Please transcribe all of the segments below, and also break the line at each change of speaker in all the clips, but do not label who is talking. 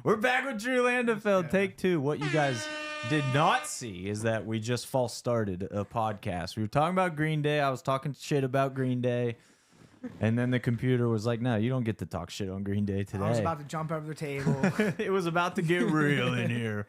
We're back with Drew Landefeld, take 2. What you guys did not see is that we just false started a podcast. We were talking about Green Day. I was talking shit about Green Day. And then the computer was like, no, you don't get to talk shit on Green Day today.
I was about to jump over the table.
It was about to get real in here.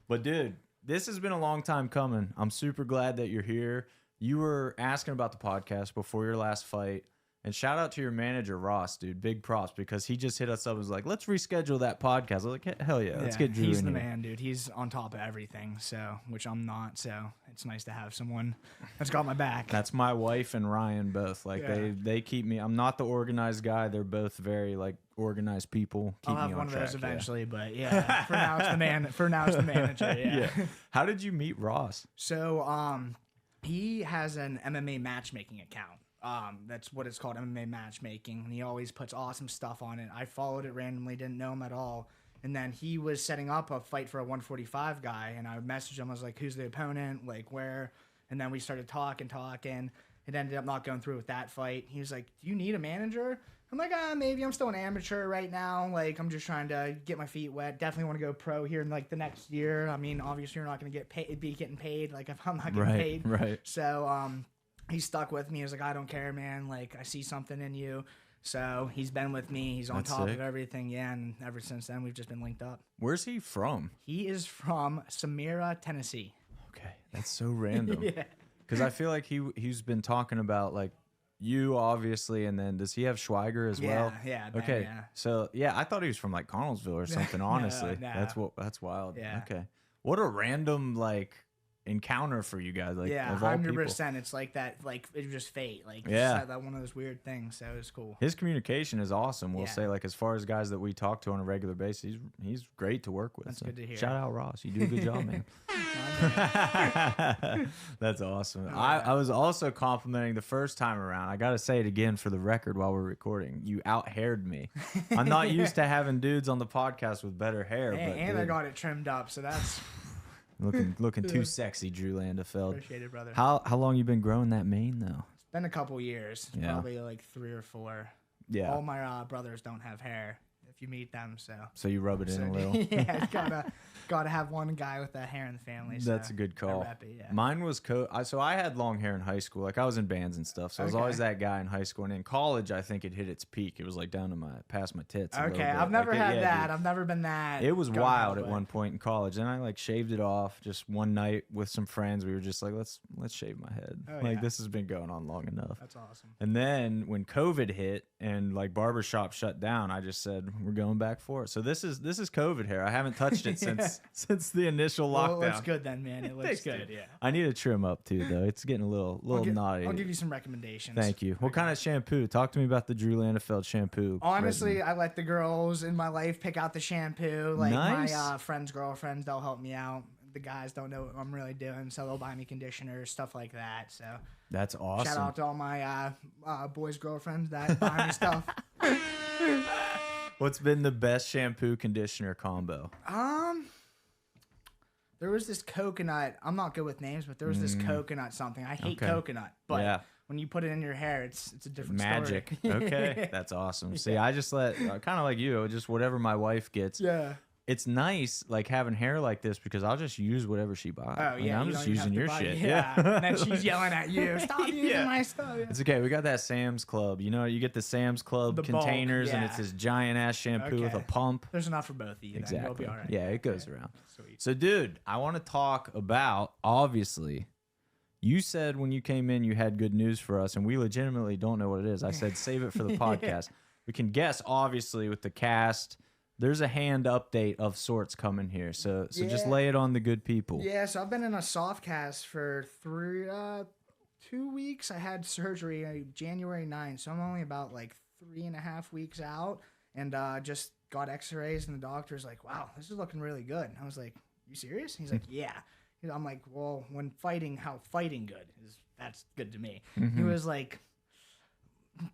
But, dude, this has been a long time coming. I'm super glad that you're here. You were asking about the podcast before your last fight. And shout out to your manager, Ross, dude. Big props, because he just hit us up and was like, let's reschedule that podcast. I was like, hell yeah, let's get Drew
He's
in
the
here.
man, dude. He's on top of everything, so which I'm not. So it's nice to have someone that's got my back.
That's my wife and Ryan both. Like
Yeah.
they keep me. I'm not the organized guy. They're both very like organized people. Keep
I'll have
me on
one of
track,
those eventually, but yeah, for now it's the man. For now it's the manager. Yeah.
Yeah. How did you meet Ross?
So he has an MMA matchmaking account. That's what it's called, MMA matchmaking, and he always puts awesome stuff on it. I followed it randomly, didn't know him at all, and then he was setting up a fight for a 145 guy, and I messaged him. I was like, "Who's the opponent? Like where?" And then we started talking. It ended up not going through with that fight. He was like, "Do you need a manager?" I'm like, maybe. I'm still an amateur right now. Like, I'm just trying to get my feet wet. Definitely want to go pro here in like the next year. I mean, obviously, you're not going to be getting paid. Like, if I'm not getting paid,
Right.
So, he stuck with me. He was like, I don't care, man. Like, I see something in you. So he's been with me. He's on
That's
top
sick.
of everything. Yeah, and ever since then, we've just been linked up.
Where's he from?
He is from Samira, Tennessee.
Okay, that's so random.
Yeah.
Because I feel like he's been talking about like you obviously, and then does he have Schweiger as well?
Yeah. Ben,
Okay,
yeah.
so yeah, I thought he was from like Connellsville or something. Honestly,
no.
that's wild.
Yeah.
Okay, what a random like encounter for you guys. Like,
Yeah,
of all people.
100%. It's like that. Like, it was just fate. Like,
Yeah.
that one of those weird things. So it was cool.
His communication is awesome. We'll
Yeah.
say, like, as far as guys that we talk to on a regular basis, he's great to work with.
That's
So
good to hear.
Shout out Ross. You do a good job, man. That's awesome. I was also complimenting the first time around. I got to say it again for the record while we're recording. You out-haired me. I'm not used to having dudes on the podcast with better hair.
And,
but
and I
dude,
got it trimmed up. So that's
looking too sexy, Drew Landefeld.
appreciate it, brother.
How long you been growing that mane, though?
It's been a couple years.
Yeah.
Probably like 3 or 4.
Yeah.
All my brothers don't have hair. If you meet them,
So you rub it in a little.
Yeah, gotta have one guy with that hair in the family. So
That's a good call.
I rep it, yeah.
Mine was so I had long hair in high school. Like I was in bands and stuff. So I was
Okay.
always that guy in high school. And in college, I think it hit its peak. It was like down to past my tits. a little
Okay,
bit.
I've never
Like,
had
yeah,
that.
dude.
I've never been that.
It was
gung-ho,
wild at
but-
one point in college. Then I like shaved it off just one night with some friends. We were just like, let's shave my head.
Oh,
like
yeah.
this has been going on long enough.
That's awesome.
And then when COVID hit and like barbershop shut down, I just said we're going back for it. So this is COVID hair. I haven't touched it since the initial
Well,
lockdown.
it looks good then, man. It looks
Thanks,
good.
dude.
Yeah.
I need to trim up too, though. It's getting a little naughty.
I'll give you some recommendations.
Thank you. What kind of shampoo? Talk to me about the Drew Landefeld shampoo.
Honestly,
regimen.
I let the girls in my life pick out the shampoo. Like
Nice.
my friends' girlfriends, they'll help me out. The guys don't know what I'm really doing, so they'll buy me conditioners, stuff like that. So
That's awesome.
shout out to all my boys' girlfriends that buy me stuff.
What's been the best shampoo conditioner combo?
There was this coconut. I'm not good with names, but there was this coconut something. I hate
Okay.
coconut, but
Yeah.
when you put it in your hair, it's a different
Magic.
story.
Okay, that's awesome. See, I just let kind of like you, just whatever my wife gets.
Yeah.
It's nice like having hair like this because I'll just use whatever she buys.
Oh
Like,
yeah,
I'm
you
just
don't even
using
have to
your
buy-
shit.
Yeah. And then she's yelling at you. Stop using
Yeah.
my stuff. Yeah.
It's okay. We got that Sam's Club. You know, you get the Sam's Club
The bulk,
containers, and
yeah.
it's this giant ass shampoo with a
Okay.
pump.
There's enough for both of you. Then. You'll
Exactly.
be all right.
Yeah, it goes around.
Sweet.
So, dude, I want to talk about, obviously, you said when you came in you had good news for us, and we legitimately don't know what it is. I said save it for the podcast. We can guess, obviously, with the cast. There's a hand update of sorts coming here. So just
Yeah.
lay it on the good people.
Yeah, so I've been in a soft cast for 2 weeks. I had surgery January 9th, so I'm only about like 3.5 weeks out, and just got x-rays, and the doctor's like, wow, this is looking really good. I was like, you serious? He's like, yeah. I'm like, well, when fighting, how fighting good is, that's good to me. He was like,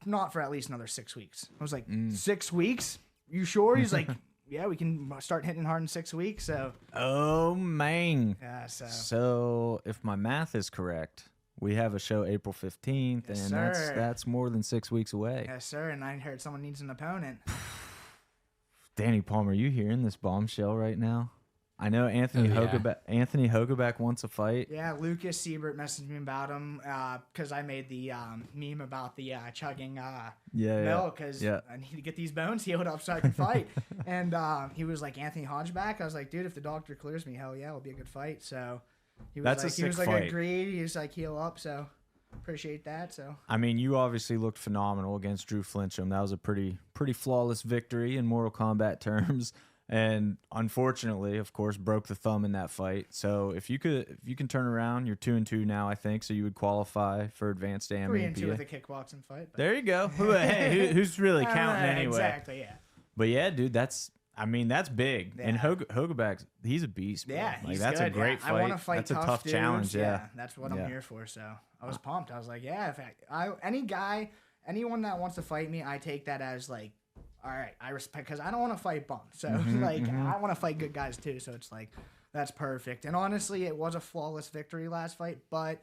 not for at least another 6 weeks. I was like, 6 weeks? You sure? He's like, yeah, we can start hitting hard in 6 weeks. So
Oh, man.
yeah,
So if my math is correct, We have a show April 15th,
Yes,
and
sir.
that's more than 6 weeks away.
Yes, sir. And I heard someone needs an opponent.
Danny Palmer, you hearing this bombshell right now? I know Anthony Hogeback wants a fight.
Yeah, Lucas Siebert messaged me about him because I made the meme about the chugging milk because I need to get these bones healed up so I can fight. And he was like, Anthony Hodgeback. I was like, dude, if the doctor clears me, hell yeah, it'll be a good fight. So he was like agreed. He was like, heal up. So appreciate that. So
I mean, you obviously looked phenomenal against Drew Flincham. That was a pretty flawless victory in Mortal Kombat terms. And unfortunately, of course, broke the thumb in that fight. So if you can turn around, you're 2-2 now, I think. So you would qualify for advanced AMA.
3-2 with a kickboxing fight. But.
There you go. Hey, who's really counting anyway?
Exactly, yeah.
But yeah, dude, that's big. Yeah. And Hogeback, he's a beast. Bro.
Yeah,
like, that's a great fight.
I want to fight.
That's a tough
dudes.
challenge. Yeah,
that's what I'm here for. So I was pumped. I was like, yeah, in fact, anyone that wants to fight me, I take that as like. All right, I respect because I don't want to fight bums. So I want to fight good guys too. So it's like that's perfect. And honestly, it was a flawless victory last fight, but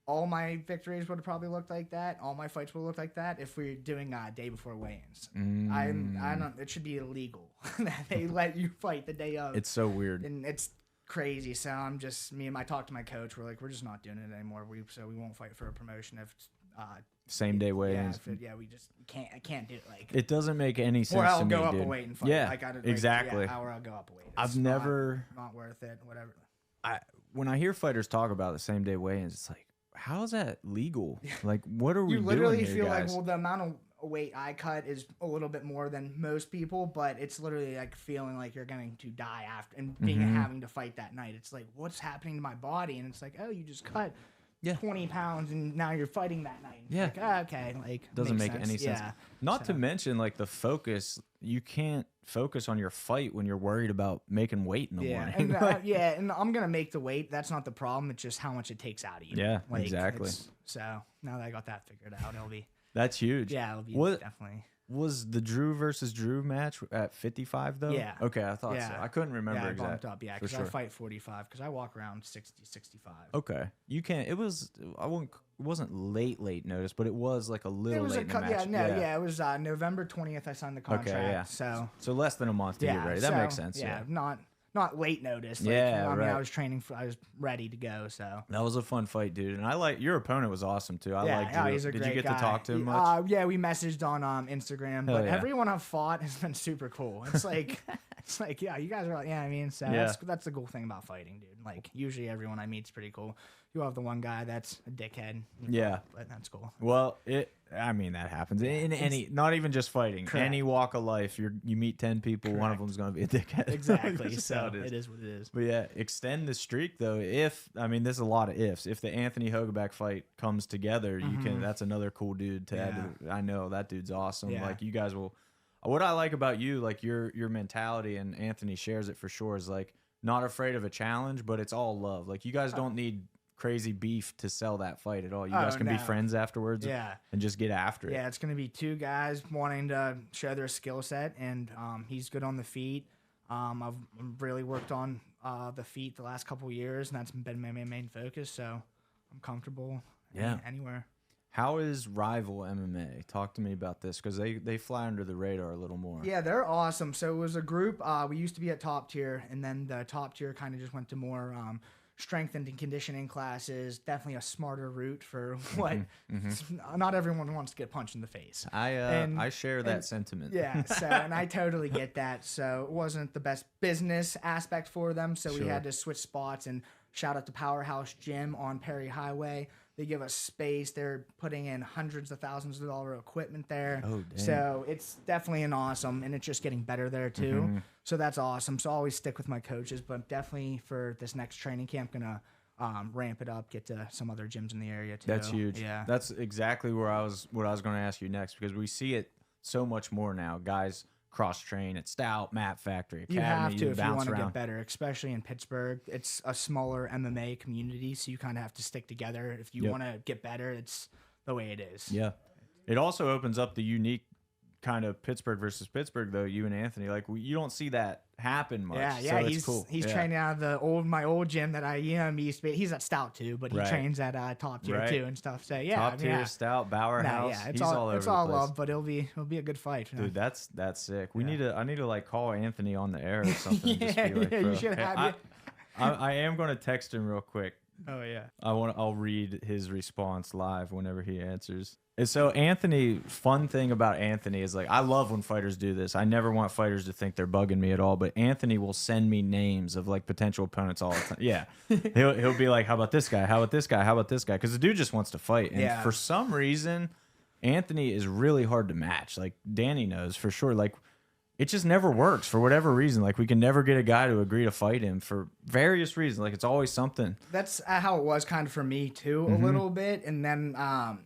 all my victories would have probably looked like that. All my fights would look like that if we were doing day before weigh-ins. I don't. It should be illegal that they let you fight the day of.
It's so weird,
and it's crazy. So I'm just I talked to my coach. We're like, we're just not doing it anymore. We won't fight for a promotion if.
Same day weigh-ins.
We just can't. I can't do it. Like
it doesn't make any sense.
Or I'll
to me,
go up
dude.
a weight and fight.
Yeah,
exactly. Or I'll go up a weight. It's
I've never
not worth it. Whatever.
When I hear fighters talk about the same day weigh-ins, it's like, how is that legal? Like, what are we doing?
You literally
here,
feel
guys?
like, well, the amount of weight I cut is a little bit more than most people, but it's literally like feeling like you're going to die after and having to fight that night. It's like, what's happening to my body? And it's like, oh, you just cut. 20 pounds and now you're fighting that night. Like, okay, like
doesn't make any sense. Not to mention like the focus. You can't focus on your fight when you're worried about making weight in the morning.
And, and I'm gonna make the weight. That's not the problem. It's just how much it takes out of you.
Yeah, exactly.
So now that I got that figured out, it'll be.
That's huge.
Yeah, it'll be definitely.
Was the Drew versus Drew match at 55 though?
Yeah.
Okay, I thought so. I couldn't remember exactly.
I bumped up, because I fight 45 because I walk around 60, 65.
Okay. You can't. It was. It wasn't late notice, but it was like a little late in the match.
It was November 20th. I signed the contract.
Okay, yeah.
So
less than a month to get ready. That makes sense. Yeah.
Not late notice. Like,
right.
I was training I was ready to go. So
that was a fun fight, dude. And I like your opponent was awesome too. I liked Drew.
He's a great
Did you get
guy.
to talk to him much?
Yeah, we messaged on Instagram, but everyone I've fought has been super cool. It's like, you guys are like, I mean, so that's the cool thing about fighting, dude. Like usually everyone I meet's pretty cool. You have the one guy that's a dickhead. But that's cool.
Well, that happens in any, not even just fighting, correct. Any walk of life. You meet 10 people, correct. One of them's going to be a dickhead.
Exactly. So it is what it is.
But yeah, extend the streak though. There's a lot of ifs. If the Anthony Hogeback fight comes together, you can. That's another cool dude to add to. I know that dude's awesome. Yeah. Like you guys will. What I like about you, like your mentality, and Anthony shares it for sure, is like not afraid of a challenge, but it's all love. Like you guys don't need crazy beef to sell that fight at all. You guys can be friends afterwards and just get after it.
Yeah, it's going to be two guys wanting to show their skill set, and he's good on the feet. I've really worked on the feet the last couple of years, and that's been my main focus, so I'm comfortable anywhere.
How is Rival MMA? Talk to me about this, because they fly under the radar a little more.
Yeah, they're awesome. So it was a group. We used to be at top tier, and then the top tier kind of just went to more strength and conditioning classes. Definitely a smarter route for what not everyone wants to get punched in the face.
I share that sentiment.
Yeah, so and I totally get that. So it wasn't the best business aspect for them, so we had to switch spots. And shout out to Powerhouse Gym on Perry Highway. They give us space. They're putting in hundreds of thousands of dollars equipment there. Oh, dang. So it's definitely an awesome, and it's just getting better there too. So that's awesome. So I always stick with my coaches, but definitely for this next training camp, gonna ramp it up, get to some other gyms in the area too.
That's huge.
Yeah,
that's exactly what I was going to ask you next, because we see it so much more now. Guys cross train at Stout, Map Factory, Academy.
You have to if you want to get better, especially in Pittsburgh. It's a smaller MMA community, so you kind of have to stick together. If you want to get better, it's the way it is.
Yeah. It also opens up the unique kind of Pittsburgh versus Pittsburgh though. You and Anthony, like you don't see that happen much.
Yeah,
so
he's
it's cool.
He's training out of my old gym that I used to be. He's at Stout too, but he trains at top tier too and stuff. So yeah,
top tier Stout Bauer House.
Yeah,
he's all over
it's
the
all
place.
love, but it'll be a good fight.
Dude, that's sick. I need to like call Anthony on the air or something. And just be like,
you should have.
I am going to text him real quick.
Oh yeah.
I'll read his response live whenever he answers. And so Anthony, fun thing about Anthony is like I love when fighters do this. I never want fighters to think they're bugging me at all, but Anthony will send me names of like potential opponents all the time. Yeah. he'll be like, "How about this guy? How about this guy? How about this guy?" Cuz the dude just wants to fight. And for some reason, Anthony is really hard to match. Like Danny knows for sure. Like it just never works for whatever reason. Like we can never get a guy to agree to fight him for various reasons. Like it's always something.
That's how it was kind of for me too, a little bit. And then I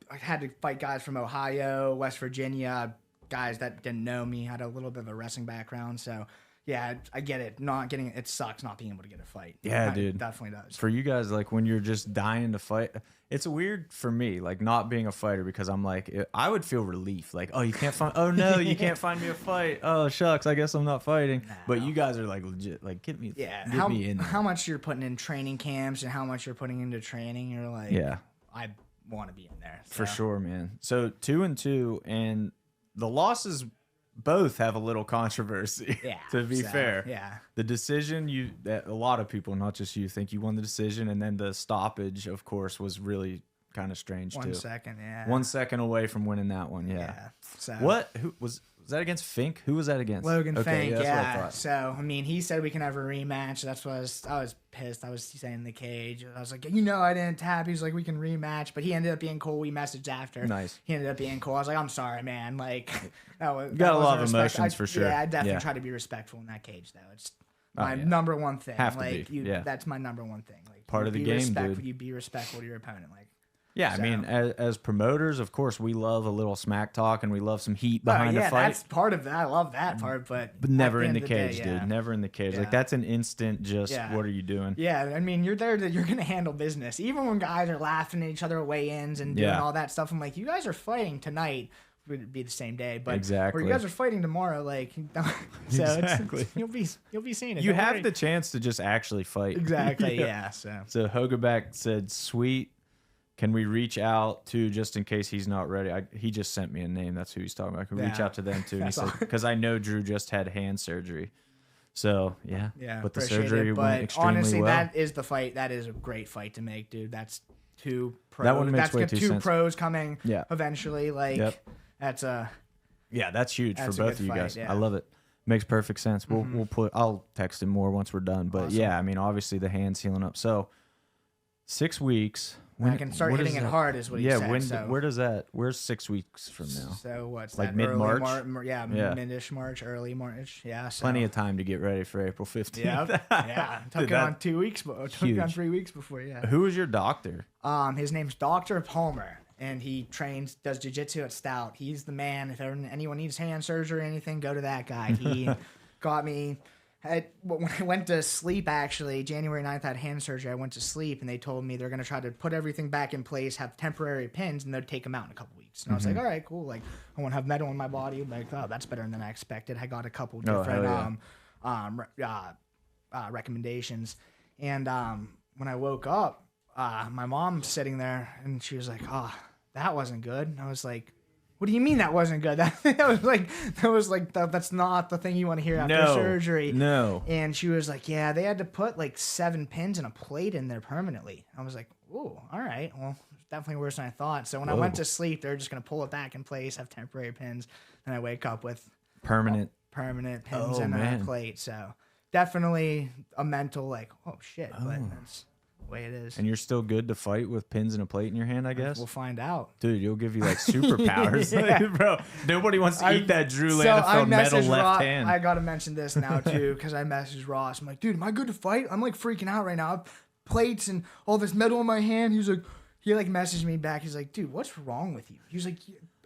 had to fight guys from Ohio, West Virginia, guys that didn't know me, had a little bit of a wrestling background. So yeah, I get it. It sucks not being able to get a fight.
Yeah, dude.
It definitely does.
For you guys, like when you're just dying to fight, it's weird for me, like not being a fighter, because I'm like, I would feel relief. Like, oh, you can't find, oh no, you can't find me a fight. Oh, shucks, I guess I'm not fighting.
No.
But you guys are like legit, like get me in there.
How much you're putting in training camps and how much you're putting into training, you're like,
yeah,
I want to be in there. So.
For sure, man. So 2-2, and the losses both have a little controversy.
Yeah.
To be fair.
Yeah.
The decision, a lot of people, not just you, think you won the decision, and then the stoppage, of course, was really kind of strange too.
1 second, yeah.
1 second away from winning that one, yeah.
So
Who was that against? Fink? Who was that against?
Logan Fink,
that's what I
yeah.
thought.
So I mean, he said we can have a rematch. That's what I was pissed. I was saying in the cage. I was like, I didn't tap. He's like, we can rematch, but he ended up being cool. We messaged after.
Nice.
He ended up being cool. I was like, I'm sorry, man. Like that was.
You got a lot of
respect.
emotions for sure.
Yeah, I definitely try to be respectful in that cage, though. It's my number one thing.
Have to be.
That's my number one thing. Like
part of the game, dude.
You be respectful to your opponent, like.
Yeah, so. I mean, as promoters, of course, we love a little smack talk and we love some heat behind a fight.
That's part of that. I love that part, but
never in the cage, dude. Never in the cage. Like that's an instant. Just what are you doing?
Yeah, I mean, you're there. You're gonna handle business, even when guys are laughing at each other at weigh-ins and doing all that stuff. I'm like, you guys are fighting tonight. Would be the same day, but
exactly.
Or you guys are fighting tomorrow, like so.
Exactly.
You'll be seeing it.
You have the chance to just actually fight.
Exactly. Yeah. So
Hogaback said, "Sweet. Can we reach out to, just in case he's not ready?" He just sent me a name. That's who he's talking about. Can we reach out to them too? And he said, because I know Drew just had hand surgery. So, yeah. But the surgery went extremely
honestly,
well.
that is the fight. That is a great fight to make, dude. That's two pros.
That one makes way too sense.
Pros coming eventually. Like, that's a...
Yeah, that's huge for both of you guys.
Yeah.
I love it. Makes perfect sense. I'll text him more once we're done. But yeah, I mean, obviously the hand's healing up. So, 6 weeks...
I can start hitting it hard, is what he said.
Where does that? Where's 6 weeks from now?
So what's
like
that?
mid-March?
Mid-ish March, early March. Yeah, so.
Plenty of time to get ready for April 15th.
Yeah. Took it on 2 weeks, but took it on 3 weeks before. Yeah.
Who was your doctor?
His name's Dr. Palmer, and he does jiu-jitsu at Stout. He's the man. If anyone needs hand surgery or anything, go to that guy. He got me. When I went to sleep, actually, January 9th, I had hand surgery. I went to sleep, and they told me they're going to try to put everything back in place, have temporary pins, and they'll take them out in a couple weeks. And I was like, all right, cool. Like, I won't have metal in my body. I'm like, oh, that's better than I expected. I got a couple different recommendations. And when I woke up, my mom's sitting there, and she was like, oh, that wasn't good. And I was like, what do you mean that wasn't good? That's not the thing you want to hear after surgery.
No.
And she was like, yeah, they had to put like 7 pins and a plate in there permanently. I was like, ooh, all right. Well, it's definitely worse than I thought. So when I went to sleep, they're just going to pull it back in place, have temporary pins. And I wake up with permanent pins and a plate. So definitely a mental like, oh shit. But that's way it is.
And you're still good to fight with pins and a plate in your hand, I guess?
We'll find out.
Dude, you'll give you like superpowers. Like, bro, nobody wants to eat that Drew Landefeld metal left hand.
I got to mention this now too, because I messaged Ross. I'm like, dude, am I good to fight? I'm like freaking out right now. I have plates and all this metal in my hand. He messaged me back. He's like, dude, what's wrong with you? He was like,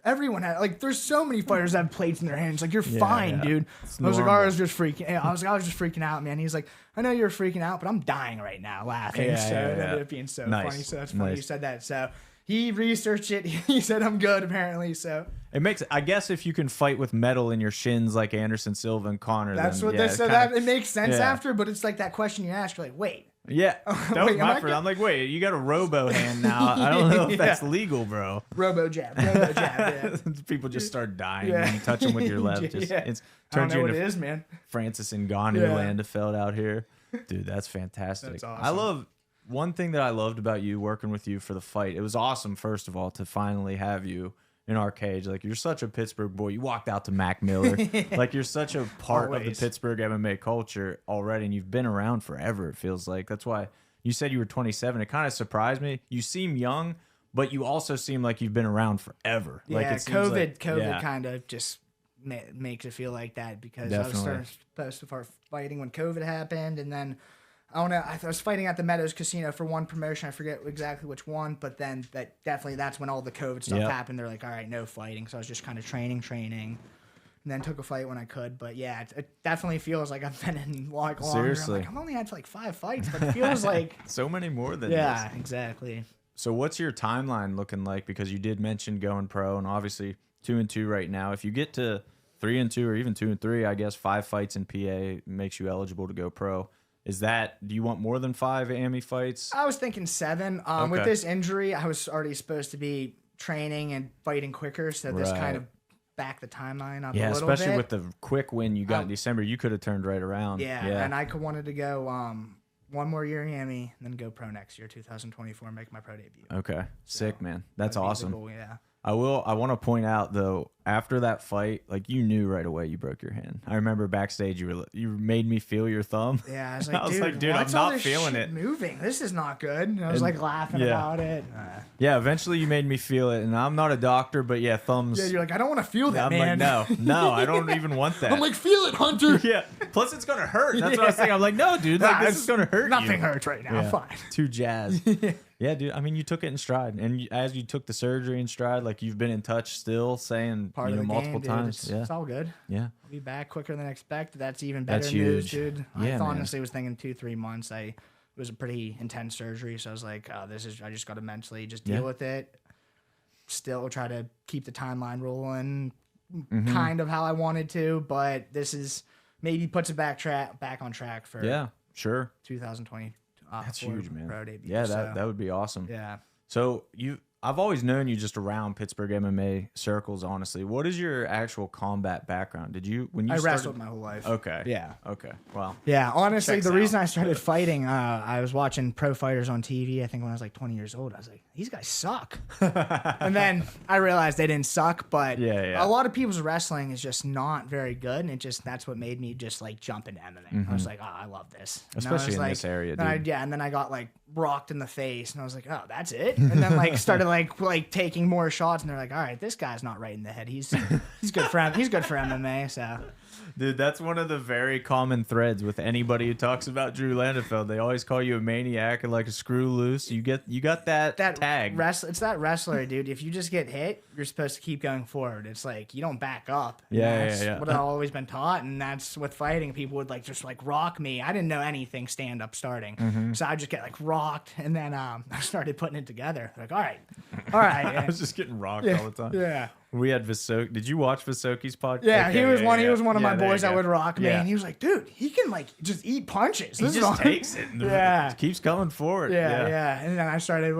everyone had, like, there's so many fighters that have plates in their hands. Like, you're fine, dude. I was like, I was just freaking out, man. He's like, I know you're freaking out, but I'm dying right now laughing. It ended up being so funny. So that's funny you said that. So he researched it. He said I'm good apparently. So
it makes, I guess, if you can fight with metal in your shins like Anderson Silva and Connor,
that's
then,
what
yeah,
they said.
kinda,
That it makes sense
yeah.
after, but it's like that question you ask. You're like, wait.
Yeah, that was
Wait,
my first. I'm like, wait, you got a robo hand now. I don't know if that's legal, bro.
Robo jab. Yeah.
People just start dying when you touch them with your left. Just,
Yeah.
It's
I don't
turns
know
you
what
into
it is, man.
Francis Ngannou,
Yeah.
Landefeld out here. Dude, that's fantastic.
That's awesome.
I love, one thing that I loved about you working with you for the fight. It was awesome, first of all, to finally have you in our cage. Like, you're such a Pittsburgh boy. You walked out to Mac Miller. Like, you're such a part of the
Always.
Pittsburgh MMA culture already, and you've been around forever, it feels like. That's why you said you were 27. It kind of surprised me. You seem young, but you also seem like you've been around forever.
Yeah,
like, it seems
COVID
like, yeah.
kind of just makes it feel like that because
Definitely.
I was supposed to start fighting when COVID happened, and then I was fighting at the Meadows Casino for one promotion. I forget exactly which one, but then that's when all the COVID stuff
Yep.
happened. They're like, all right, no fighting. So I was just kind of training, and then took a fight when I could. But yeah, it definitely feels like I've been in like longer.
Seriously.
I'm like, I've only had like 5 fights, but it feels like
So many more than
yeah,
this.
exactly.
So what's your timeline looking like? Because you did mention going pro, and obviously 2-2 right now. If you get to 3-2 or even 2-3, I guess 5 fights in PA makes you eligible to go pro. Is that, do you want more than 5 AMI fights?
I was thinking 7.
Okay.
With this injury, I was already supposed to be training and fighting quicker, so this
Right.
kind of backed the timeline up
Yeah,
a little
especially
bit.
with the quick win you got in December, you could have turned right around.
Yeah, and I wanted to go one more year in AMI, and then go pro next year, 2024, make my pro debut.
Okay, sick, man. That's
That'd be the
awesome.
goal, yeah.
I want to point out though, after that fight, like, you knew right away you broke your hand. I remember backstage you made me feel your thumb.
Yeah, I was like,
dude, I'm
what's all
not
this
feeling
shit
it.
moving. This is not good. And I was like laughing
yeah.
about it.
Yeah, eventually you made me feel it, and I'm not a doctor, but yeah, thumbs.
Yeah, you're like, I don't want to feel that,
I'm
man.
like, no, I don't even want that.
I'm like, feel it, Hunter.
yeah. Plus, it's gonna hurt. That's what I was saying. I'm like, no, dude, like, this is gonna hurt.
Nothing
you.
hurts right now.
Yeah.
Fine.
Too jazzed. Yeah, dude. I mean, you took it in stride, and as you took the surgery in stride, like, you've been in touch still, saying
Part of the
multiple
game, dude.
times.
It's all good.
Yeah.
I'll be back quicker than expected. That's even better
That's
news,
huge.
dude.
Yeah,
I
man.
honestly was thinking 2-3 months. It was a pretty intense surgery, so I was like, I just got to mentally just deal with it. Still try to keep the timeline rolling,
Mm-hmm.
kind of how I wanted to, but this is maybe puts it back on track for
Yeah. Sure.
2020.
That's
for
huge, man.
pro debut.
Yeah,
so,
that would be awesome.
yeah.
So I've always known you just around Pittsburgh MMA circles, honestly. What is your actual combat background? When you
I
started?
wrestled my whole life.
Okay.
Yeah.
Okay. Well.
Yeah, honestly,
Checks
the
out.
reason I started fighting, I was watching pro fighters on TV, I think when I was like 20 years old. I was like, these guys suck. And then I realized they didn't suck, but
Yeah.
a lot of people's wrestling is just not very good. And that's what made me just like jump into MMA. I was like, oh, I love this. And I
Especially
was
in
like,
this area,
then
dude.
and then I got like rocked in the face and I was like, oh, that's it. And then like started like taking more shots and they're like, all right, this guy's not right in the head. He's good for him. He's good for MMA. So
Dude, that's one of the very common threads with anybody who talks about Drew Landefeld. They always call you a maniac and like a screw loose. You got that tag.
It's that wrestler, dude. If you just get hit, you're supposed to keep going forward. It's like you don't back up. And
Yeah,
that's
yeah.
what I've always been taught, and that's with fighting. People would like just like rock me. I didn't know anything stand up starting,
Mm-hmm.
so I just get like rocked, and then I started putting it together. Like, all right,
I was just getting rocked all the time.
yeah.
We had Visoki. Did you watch Visoki's podcast?
Yeah,
Okay,
he was one. He was one of
Yeah,
my
there
boys
you
that
go.
would rock me,
Yeah.
and he was like, "Dude, he can like just eat punches.
He
This is
just
all-
takes it and
Yeah.
keeps coming forward.
Yeah. And then I started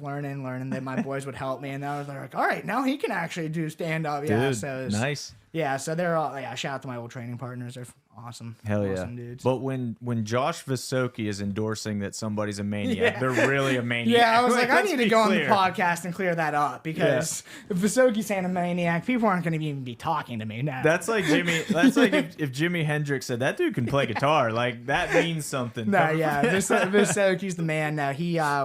learning that my boys would help me, and I was like, all right, now he can actually do stand up. Yeah,
Dude,
so it was,
nice.
Yeah, so they're all shout out to my old training partners. They're awesome.
Hell yeah.
Awesome dudes.
But when Josh Visoki is endorsing that somebody's a maniac, they're really a maniac.
Yeah, I was like, I
let's
need to
be
go
clear.
on the podcast and clear that up because if Visoki's saying a maniac, people aren't going to even be talking to me now.
That's like Jimmy. That's like if Jimi Hendrix said that dude can play guitar. Like that means something.
No, yeah, Visoki's the man. No,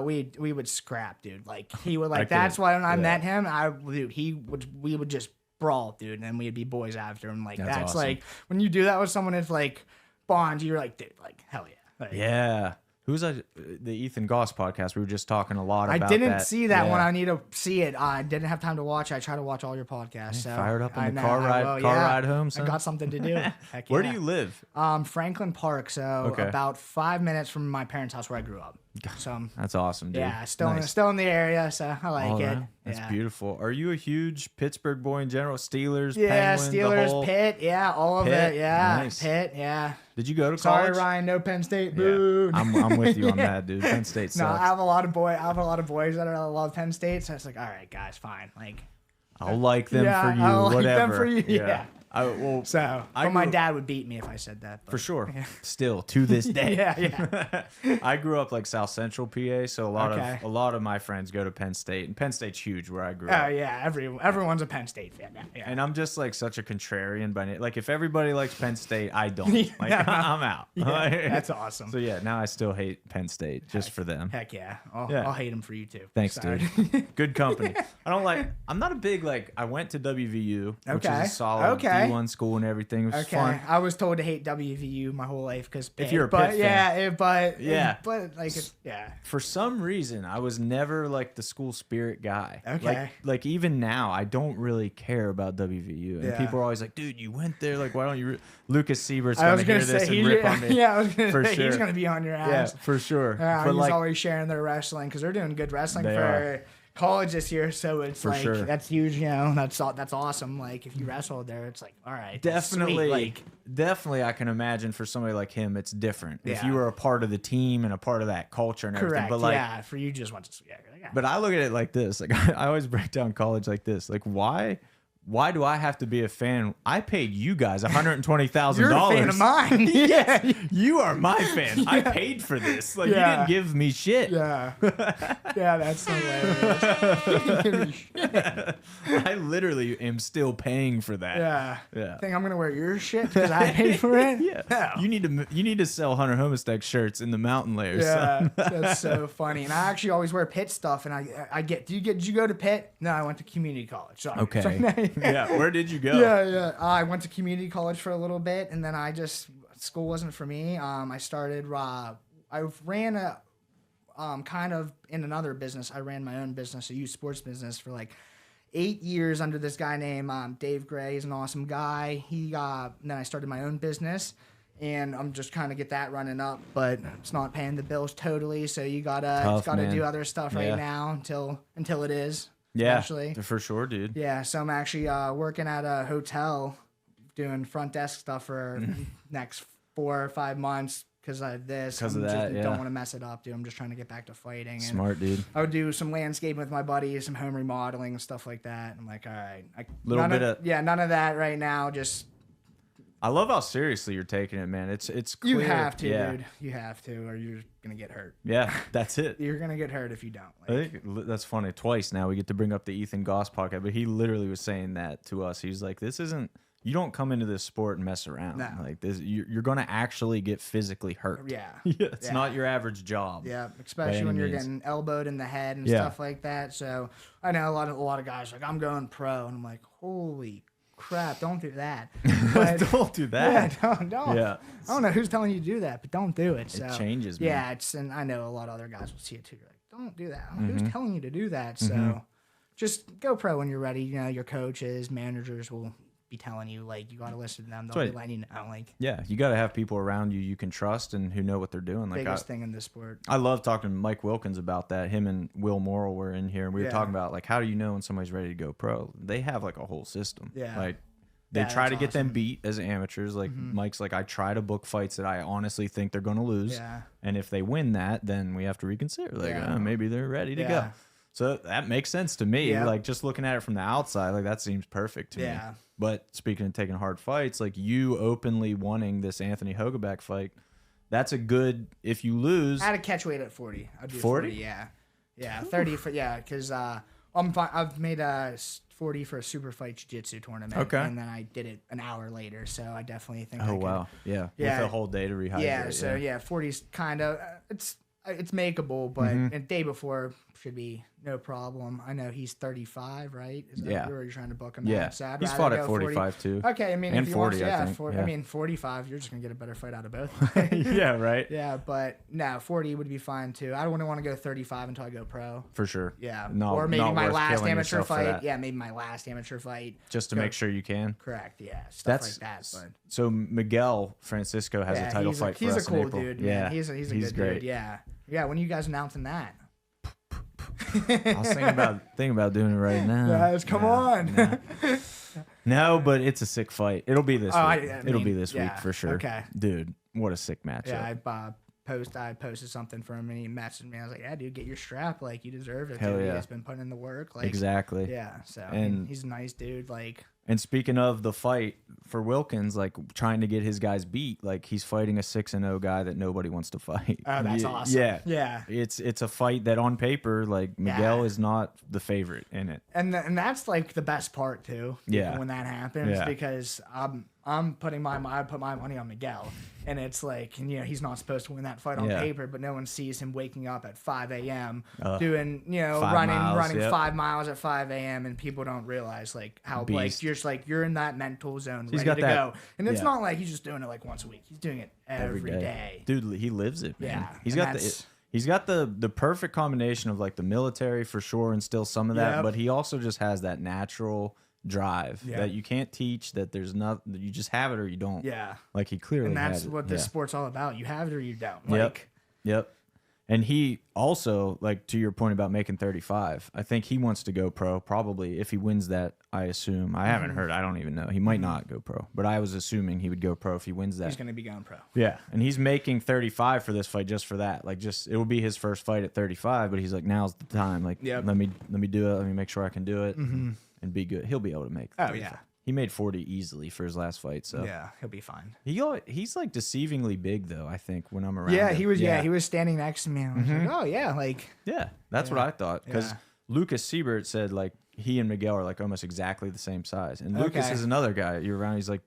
we would scrap, dude. Like he would like. That's why when I met him, we would just brawl, dude, and then we'd be boys after him. Like that's
awesome.
like when you do that with someone, it's like bond. You're like, dude, like hell yeah. Like,
Yeah, Who's the Ethan Goss podcast? We were just talking a lot about.
I didn't
that.
see that one. I need to see it. I didn't have time to watch. I try to watch all your podcasts. So
Fired up on the
know,
car ride home. Son?
I got something to do. Heck
Where
yeah.
do you live?
Franklin Park. So about 5 minutes from my parents' house where I grew up. So
that's awesome, dude.
Yeah, still in the area, so I like it.
That's beautiful. Are you a huge Pittsburgh boy in general? Steelers,
yeah,
Penguins,
Steelers, Pitt, yeah, all of it, yeah,
nice.
Pitt, yeah.
Did you go to
Sorry,
college?
Ryan, no Penn State. Boo.
Yeah. I'm with you on that, dude. Penn State sucks.
No, I have a lot of boys that love Penn State, so it's like, all right, guys, fine, like.
I'll like them for you,
I'll
whatever.
Like them for you, yeah.
But
my dad would beat me if I said that. But,
for sure. Yeah. Still to this day.
yeah.
I grew up like South Central PA, so a lot of my friends go to Penn State, and Penn State's huge where I grew up.
Oh yeah, everyone's a Penn State fan. Yeah.
And I'm just like such a contrarian by name. Like if everybody likes Penn State, I don't. Like I'm out.
Yeah, that's awesome.
So yeah, now I still hate Penn State just for them.
Heck yeah. I'll hate them for you too.
Thanks, dude. Good company. I'm not a big I went to WVU, which is a solid D1 school and everything. It was fun.
I was told to hate WVU my whole life because
if you're a Pitt fan.
Yeah.
For some reason, I was never like the school spirit guy.
Okay.
Like even now, I don't really care about WVU, and people are always like, "Dude, you went there. Like, why don't you?" Lucas Siebert's gonna hear this and rip on me.
Yeah, I was gonna say he's gonna be on your ass.
Yeah, for sure.
But he's always sharing their wrestling because they're doing good wrestling for college this year, so it's that's huge. You know, that's awesome. Like if you wrestled there, it's like all right,
definitely. I can imagine for somebody like him, it's different. If you were a part of the team and a part of that culture and everything.
Correct.
But
for you just went to
But I look at it like this. Like I always break down college like this. Like why do I have to be a fan? I paid you guys $120,000.
You're a fan of mine.
Yeah, you are my fan. I paid for this. Like you didn't give me shit.
Yeah, that's hilarious.
I literally am still paying for that.
Yeah. Think I'm gonna wear your shit because I paid for it?
Yeah. No. You need to sell Hunter Homestead shirts in the mountain layers.
Yeah,
son.
that's so funny. And I actually always wear Pitt stuff. And did you go to Pitt? No, I went to community college. Sorry.
Okay.
Sorry.
Yeah, where did you go?
Yeah. I went to community college for a little bit, and then school wasn't for me. I ran kind of in another business. I ran my own business, a youth sports business, for like 8 years under this guy named Dave Gray. He's an awesome guy. Then I started my own business, and I'm just trying to get that running up, but it's not paying the bills totally. So you gotta do other stuff right now until it is.
Yeah,
actually.
For sure, dude.
Yeah, so I'm actually working at a hotel doing front desk stuff for next 4 or 5 months because of this.
Because of that,
don't want to mess it up, dude. I'm just trying to get back to fighting.
Smart, dude.
I would do some landscaping with my buddies, some home remodeling and stuff like that. I'm like, all right. None of that right now, just...
I love how seriously you're taking it, man. It's clear.
You have to, dude. You have to, or you're gonna get hurt.
Yeah, that's it.
You're gonna get hurt if you don't.
I think that's funny. Twice now we get to bring up the Ethan Goss podcast, but he literally was saying that to us. He's like, "This isn't. You don't come into this sport and mess around.
No.
Like this, you're gonna actually get physically hurt.
Yeah,
it's not your average job.
Yeah, especially when you're getting elbowed in the head and stuff like that. So I know a lot of guys like, I'm going pro, and I'm like, holy crap, don't do that. But,
don't do that.
Yeah, don't.
Yeah.
I don't know who's telling you to do that, but don't do it. So,
it changes, man.
Yeah, and I know a lot of other guys will see it too. You're like, don't do that. Who's telling you to do that? So just go pro when you're ready. You know, your coaches, managers will be telling you, like, you got to listen to them. They'll be letting you know, like.
Yeah, you got to have people around you you can trust and who know what they're doing. Like,
biggest thing in this sport.
I love talking to Mike Wilkins about that. Him and Will Morrill were in here, and we were talking about, like, how do you know when somebody's ready to go pro? They have, like, a whole system.
Yeah.
Like, they try to get them beat as amateurs. Like Mike's like, I try to book fights that I honestly think they're going to lose.
Yeah.
And if they win that, then we have to reconsider. Like, maybe they're ready to go. So that makes sense to me. Yeah. Like, just looking at it from the outside, like, that seems perfect to me. But speaking of taking hard fights, like, you openly wanting this Anthony Hogeback fight, that's a good, if you lose.
I had a catch weight at 40. I'd do 40? Yeah. 30 for, because I've made a 40 for a super fight jiu-jitsu tournament. Okay. And then I did it an hour later, so I definitely think I could.
Wow. Yeah. With a whole day to rehydrate.
Yeah, so 40's kind of, it's makeable, but the day before should be no problem. I know he's 35, right? Is that
Yeah.
where you're trying to book him?
Yeah,
So I'd
he's
rather
fought at
go
45 too.
Okay, I mean,
And
if he
40,
wants,
I think.
I
Yeah.
mean, 45, you're just gonna get a better fight out of both.
Yeah, right.
Yeah, but no, 40 would be fine too. I wouldn't want to go 35 until I go pro.
For sure.
Yeah,
No,
or maybe
not
my
worth
last
killing
amateur
yourself for
fight.
that.
Yeah, maybe my last amateur fight.
Just to
Go-
make sure you can.
Correct. Yeah, stuff
That's
like that. But
so Miguel Francisco has a title fight for
he's
us
a cool
in April.
dude.
Yeah,
Man. He's a good
great.
dude. Yeah, yeah. When are you guys announcing that?
I was thinking about doing it right now.
Guys, come on.
Nah. No, but it's a sick fight. It'll be this week. It'll be this week
yeah,
for sure.
okay.
Dude, what a sick matchup.
Yeah, I posted something for him and he messaged me. I was like, yeah, dude, get your strap. Like, you deserve it.
Hell
dude.
yeah.
He has been putting in the work. Like,
Exactly.
Yeah. So
And-
he's a nice dude. Like,
And speaking of the fight for Wilkins, like trying to get his guys beat, like he's fighting a 6-0 guy that nobody wants to fight.
oh, that's awesome.
Yeah.
Yeah.
It's a fight that on paper, like Miguel is not the favorite in it.
And that's like the best part too.
Yeah.
When that happens,
Yeah.
because I put my money on Miguel, and it's like, and, he's not supposed to win that fight on
Yeah.
paper, but no one sees him waking up at 5 a.m. Doing
5
running
miles, yep.
5 miles at 5 a.m. and people don't realize like how
Beast.
like you're just like you're in that mental zone
He's
ready
got
to
that-
go, and it's
yeah.
not like he's just doing it like once a week. He's doing it every day.
Dude, he lives it, man.
Yeah,
He's
and
got
that's-
he's got the perfect combination of like the military for sure and still some of that,
Yep.
but he also just has that natural drive
Yeah.
that you can't teach, that there's not, that you just have it or you don't.
Yeah,
Like he clearly
and that's
has it.
what this
Yeah.
sport's all about. You have it or you don't.
Yep.
Like,
Yep. And he also, like to your point about making 35, I think he wants to go pro probably if he wins that, I assume. I haven't heard. I don't even know. He might not go pro, but I was assuming he would go pro if he wins that.
he's gonna be going pro.
Yeah. And he's making 35 for this fight just for that. Like just it will be his first fight at 35, but he's like, now's the time. Like
Yep.
let me do it. Let me make sure I can do it and be good. He'll be able to make
Oh,
35.
yeah.
He made 40 easily for his last fight, so
Yeah, he'll be fine.
he's like deceivingly big though, I think, when I'm around
Yeah,
him.
he was. Yeah, he was standing next to me. And I was like, oh yeah, like
Yeah, that's what I thought. Because
Yeah.
Lucas Siebert said like he and Miguel are like almost exactly the same size. And Lucas
Okay.
is another guy you're around. He's like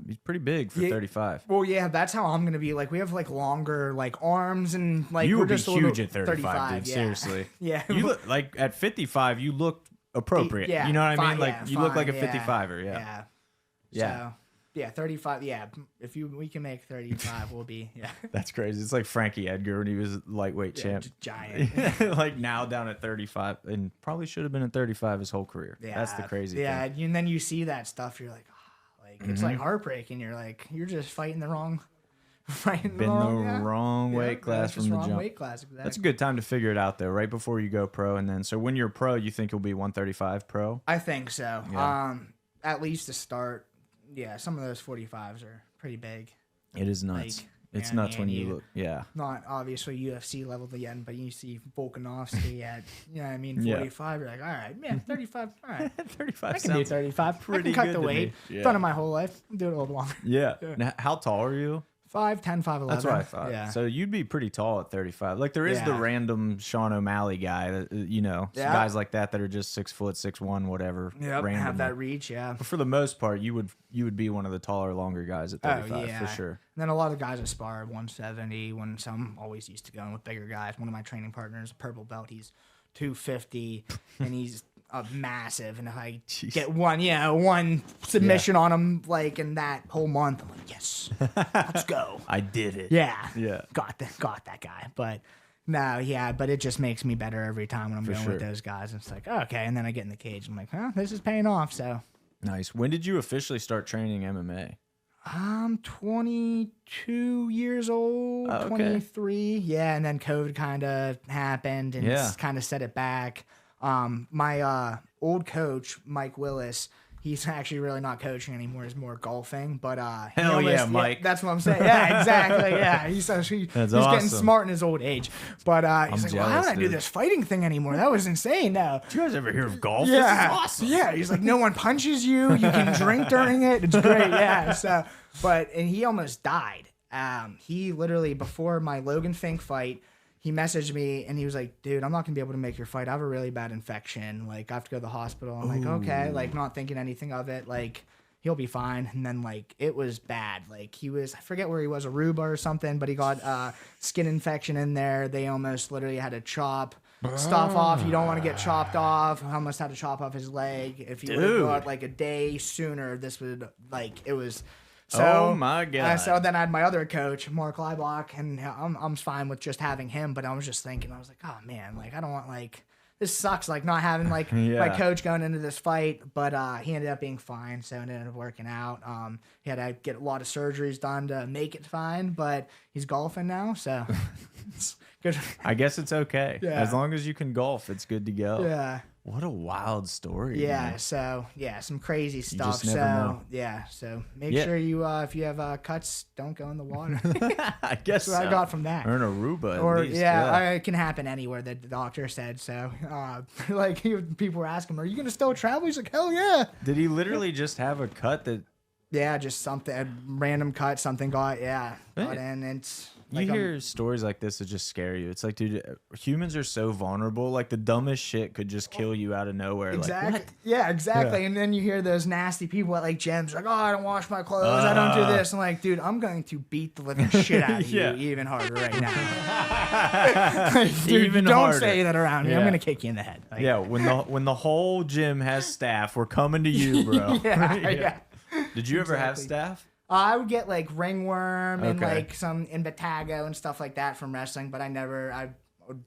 he's pretty big for
Yeah.
35.
well, yeah, that's how I'm gonna be. Like, we have like longer like arms and like
You
we're
would be
just a little-
huge at 35, dude.
yeah.
Seriously.
Yeah.
You look like at 55. You looked appropriate.
Yeah,
You know what I mean?
fine,
Like
yeah,
you look like a
fine,
55er. Yeah.
Yeah.
Yeah.
So, yeah, 35. Yeah, if we can make 35, we'll be
That's crazy. It's like Frankie Edgar when he was lightweight champ.
giant.
Like now down at 35 and probably should have been at 35 his whole career.
Yeah,
That's the crazy
Yeah,
thing.
and then you see that stuff, you're like, it's like heartbreaking. You're like, you're just fighting the wrong,
Been the wrong weight class from the
wrong
jump.
weight class. Exactly.
That's a good time to figure it out though, right before you go pro. And then, so when you're pro, you think you'll be 135 pro?
I think so.
Yeah.
At least to start. Yeah, some of those 45s are pretty big.
It is nuts.
Like,
it's
yeah,
nuts
man,
when you look. Yeah.
Not obviously UFC level at the end, but you see Volkanovski at, you know what I mean,
Yeah.
45. You're like, all right, man, 35. All right.
35
I can do
sounds
35. I
pretty
can cut
good
the
to
weight.
me. Yeah.
Done it my whole life. Do it a little longer.
Yeah. Now, how tall are you?
5'10", 5'11".
That's what I thought.
Yeah.
So you'd be pretty tall at 35. Like there is the
Yeah.
random Sean O'Malley guy that,
Yeah.
guys like that are just 6 foot, 6'1", whatever.
Yep,
randomly.
have that reach, yeah.
But for the most part, you would be one of the taller, longer guys at 35 for sure.
And then a lot of guys aspire 170. When some always used to going with bigger guys. One of my training partners, purple belt, he's 250, and he's massive. And if I
Jeez.
get one submission on him, like in that whole month, I'm like, yes, let's go.
I did it.
Yeah,
Yeah.
got that guy. But no, yeah, but it just makes me better every time when I'm going with
sure.
those guys. It's like, okay, and then I get in the cage. I'm like, this is paying off. So.
Nice. When did you officially start training MMA?
I'm 22 years old,
Oh, okay.
23. Yeah, and then COVID kind of happened and
Yeah.
kind of set it back. My old coach, Mike Willis, he's actually really not coaching anymore. He's more golfing. But he
Hell yeah, Mike.
that's what I'm saying. Yeah, exactly. Yeah, he's getting
awesome.
smart in his old age. But he's like, well, how
jealous,
don't I do
dude.
this fighting thing anymore? That was insane. No.
Did you guys ever hear of golf?
Yeah.
This is awesome.
Yeah. He's like, no one punches you. You can drink during it. It's great. Yeah. So, and he almost died. He literally, before my Logan Fink fight, he messaged me and he was like, dude, I'm not going to be able to make your fight. I have a really bad infection. Like, I have to go to the hospital. I'm like, okay. Like, not thinking anything of it. Like, he'll be fine. And then, like, it was bad. Like, he was, I forget where he was, Aruba or something, but he got skin infection in there. They almost literally had to chop stuff off. You don't want to get chopped off. I almost had to chop off his leg. If he would have got like a day sooner, this would it was. So,
oh my god!
So then I had my other coach, Mark Leibach, and I'm fine with just having him. But I was just thinking, I was like, oh man, like I don't want this sucks, like not having like my coach going into this fight. But he ended up being fine, so it ended up working out. He had to get a lot of surgeries done to make it fine, but he's golfing now, so it's good.
I guess it's okay.
Yeah.
As long as you can golf, it's good to go.
Yeah.
What a wild story.
Yeah,
man.
so some crazy stuff.
just never know.
So make sure you if you have cuts, don't go in the water.
I guess
That's what I got from that.
Or in Aruba, at
Or
least.
it can happen anywhere. The doctor said so. People were asking him, "Are you gonna still travel?" He's like, "Hell yeah!"
Did he literally just have a cut that?
Yeah, just something a random cut. Something got in. It's
you hear stories like this that just scare you. It's like, dude, humans are so vulnerable. Like the dumbest shit could just kill you out of nowhere.
Exactly.
Like, what?
Yeah, exactly. Yeah. And then you hear those nasty people at like gyms, like, "Oh, I don't wash my clothes. I don't do this." I'm like, dude, I'm going to beat the living shit out of you even harder right now. Dude,
even
don't
harder.
say that around me. I'm gonna kick you in the head.
When the whole gym has staff, we're coming to you, bro.
yeah.
Did you ever have staff?
I would get like ringworm and like some impetigo and stuff like that from wrestling, but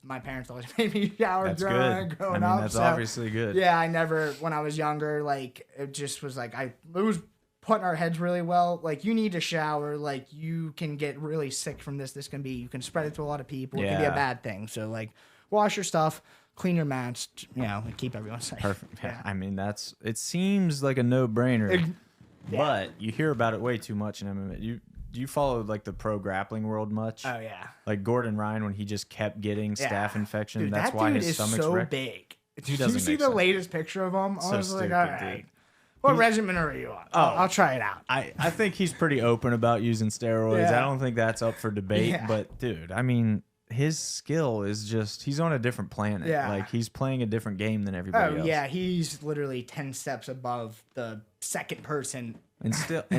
my parents always made me shower growing up.
That's obviously good.
Yeah, I never, when I was younger, like it just was like, it was putting our heads really well. Like you need to shower, like you can get really sick from this. You can spread it to a lot of people. It can be a bad thing. So like wash your stuff, clean your mats, and keep everyone safe.
Perfect. Yeah. I mean, it seems like a no-brainer. But you hear about it way too much in MMA. Do you follow like the pro grappling world much?
Oh yeah.
Like Gordon Ryan when he just kept getting staph infection.
Dude,
that's why his stomach's
so
wrecked.
big.
Did
you see the latest picture of him? I was like, all right. What regimen are you on? I'll try it out.
I think he's pretty open about using steroids. I don't think that's up for debate. But dude, I mean, his skill is just, he's on a different planet.
Yeah.
Like he's playing a different game than everybody else.
Yeah, he's literally 10 steps above the second person.
And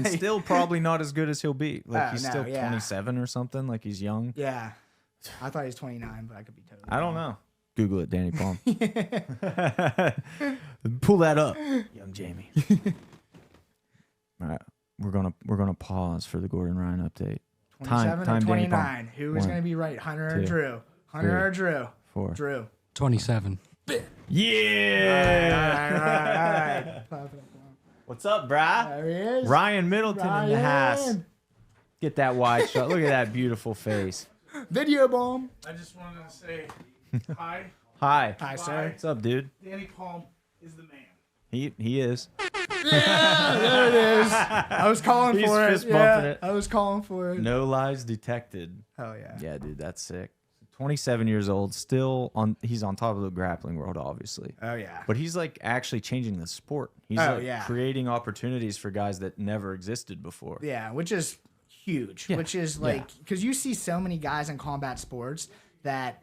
still probably not as good as he'll be. Like he's still 27 or something. Like he's young.
Yeah. I thought he was 29, but I could be totally
I don't know. Google it, Danny Palm. Pull that up, young Jamie. All right. We're gonna pause for the Gordon Ryan update.
27 or 29. Who is gonna be right? Hunter or Drew? Hunter or Drew?
4.
Drew.
27.
Yeah.
All right.
What's up, brah?
There he is.
Ryan Middleton in the house. Get that wide shot. Look at that beautiful face.
Video bomb.
I just wanted to say hi.
Hi.
Hi, sir.
What's up, dude?
Danny Palm is the man.
He is.
Yeah, there it is. I was calling
He's
for
fist
it.
bumping it.
I was calling for it.
No lies detected.
Hell yeah.
Yeah, dude, that's sick. 27 years old, he's on top of the grappling world, obviously.
Oh yeah.
But he's like actually changing the sport. He's creating opportunities for guys that never existed before.
Yeah, which is huge.
Yeah.
Which is like, because you see so many guys in combat sports that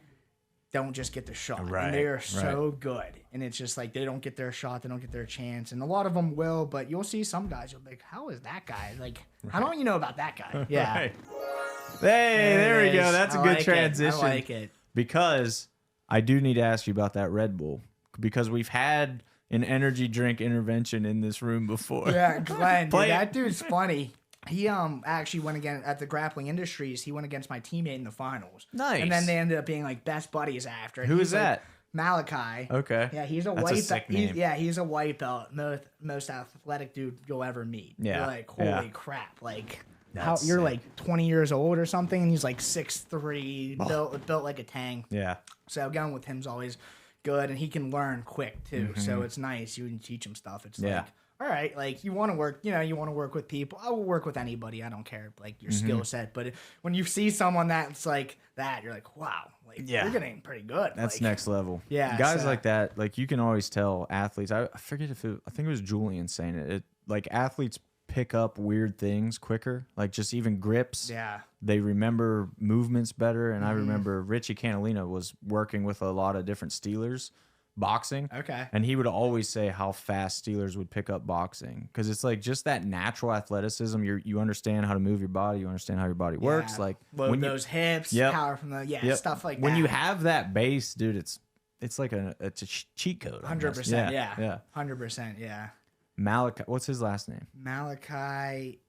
don't just get the shot.
Right,
And they are so good. And it's just like they don't get their shot, they don't get their chance. And a lot of them will, but you'll see some guys, you'll be like, how is that guy? Like, how don't you know about that guy? Yeah.
Right. Hey, there we go. That's a good transition.
I like it.
Because I do need to ask you about that Red Bull. Because we've had an energy drink intervention in this room before.
Yeah, Glenn, dude, that dude's funny. He actually went against at the Grappling Industries. He went against my teammate in the finals.
Nice.
And then they ended up being like best buddies after.
Who is that?
Malachi.
Okay.
Yeah, he's a
That's
white
a sick
belt.
name.
He's a white belt. Most athletic dude you'll ever meet.
Yeah.
You're like, holy crap. Like,
That's
you're
sick.
like 20 years old or something, and he's like 6'3", built like a tank.
Yeah.
So going with him's always good, and he can learn quick too. So it's nice. You can teach him stuff. It's like, all right, like you want to work, you want to work with people. I will work with anybody. I don't care, like your skill set. But when you see someone that's like that, you're like, wow, like you're getting pretty good.
That's
like,
next level.
Yeah,
Guys
so-
like that, like you can always tell athletes. I forget if I think it was Julian saying it. Like athletes pick up weird things quicker, like just even grips.
Yeah.
They remember movements better. And I remember Richie Canalina was working with a lot of different Steelers boxing.
Okay.
And he would always say how fast Steelers would pick up boxing. Because it's like just that natural athleticism. You understand how to move your body. You understand how your body works. Like
load
when
those hips,
Yep.
power from the
Yep.
stuff like that.
when you have that base, dude, it's like it's a cheat code.
100%.
Yeah.
Yeah. 100%. Yeah.
Malachi. What's his last name?
Malachi.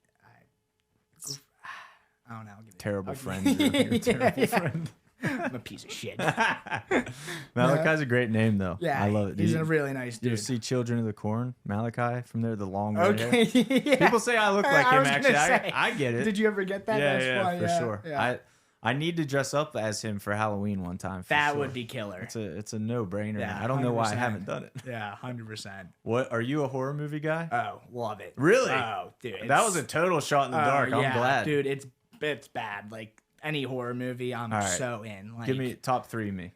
I don't know.
Terrible friend. You're a terrible friend.
I'm a piece of shit.
Malachi's a great name, though.
Yeah,
I love it.
He's a really nice
Did you
dude.
see Children of the Corn? Malachi from there, the long red
Okay.
hair.
Yeah.
People say I look like
I
him.
was gonna
Actually,
say,
I get it.
Did you ever get that?
Yeah,
That's
yeah,
fun,
for sure.
Yeah.
I need to dress up as him for Halloween one time.
That
sure.
would be killer.
It's a no brainer.
Yeah,
I don't know why I
100%.
haven't done it.
Yeah, 100%.
What are you a horror movie guy?
Oh, love it.
Really?
Oh, dude.
That was a total shot in the dark. I'm glad,
dude. It's bad. Like any horror movie, I'm
right.
so in. Like,
Give me top three.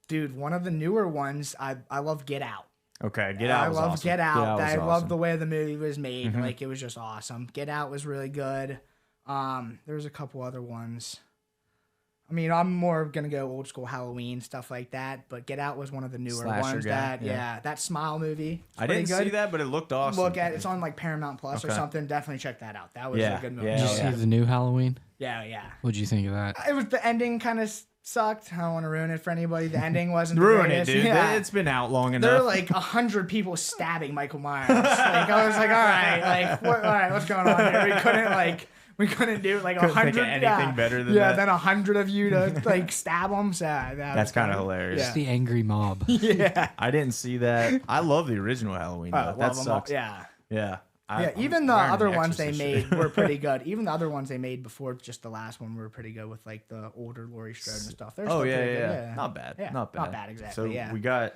dude. One of the newer ones. I love Get Out.
Okay, Get Out.
I
was
love
awesome.
Get Out.
was
I
awesome.
love the way the movie was made. Like it was just awesome. Get Out was really good. There was a couple other ones. I mean, I'm more gonna go old school Halloween stuff like that, but Get Out was one of the newer
Slasher
ones.
guy,
That Smile movie.
I didn't see that, but it looked awesome.
Look at it's on like Paramount Plus or
Okay.
something. Definitely check that out. That was
Yeah,
a good movie.
yeah,
Did you see the new Halloween?
Yeah.
What'd you think of that?
It was the ending kind of sucked. I don't want to ruin it for anybody. The ending wasn't the
Ruin it,
greatest.
dude.
Yeah.
It's been out long
There were
enough.
like 100 people stabbing Michael Myers. Like I was like, all right, what's going on here? We couldn't do like
Couldn't think
100
of anything better than that.
then 100 of you to like stab them. So
That's kind of hilarious.
It's the angry mob.
Yeah.
I didn't see that. I love the original Halloween.
Oh,
Though.
love
That
'em all.
sucks.
Yeah.
Yeah.
Even the
wearing
other
an
ones they
Exorcist
made were pretty good. Even the other ones they made before just the last one were pretty good with like the older Laurie Strode and stuff. They're
Oh
still
yeah,
pretty
yeah,
good.
yeah. Not bad.
Yeah,
Not bad.
not bad, exactly,
So
yeah.
we got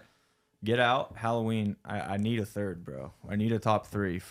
Get Out, Halloween. I need a third, bro. I need a top three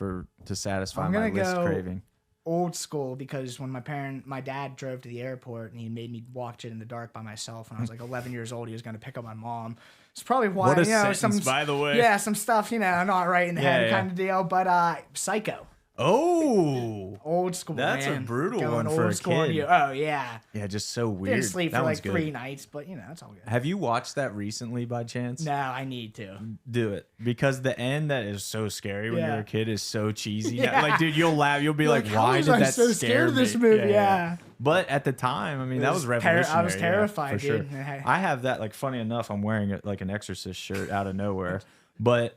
to satisfy
I'm
my
gonna
list
go-
craving.
Old school because when my dad drove to the airport and he made me watch it in the dark by myself when I was like 11 years old. He was going to pick up my mom. It's probably why
What a
you know
sentence, by the way.
Yeah, some stuff not right in the head
Yeah.
kind of deal. But Psycho,
Oh,
old school.
That's a
man.
brutal
Going
one
old
for a
school on
kid.
you. Oh yeah,
yeah, just so weird.
didn't sleep
that
for
one's
like
good.
3 nights, but it's all good.
Have you watched that recently by chance?
No, I need to.
Do it because the end that is so scary when
Yeah.
you're a kid is so cheesy.
Yeah.
Like, dude, you'll laugh. You'll be
You're
like,
how
why
was
did
I
that
so
scare
scared of this
me?
movie? Yeah.
But at the time, I mean, that was revolutionary.
I was
yeah,
terrified,
for
dude.
Sure. I have that. Like, funny enough, I'm wearing like an Exorcist shirt out of nowhere, but.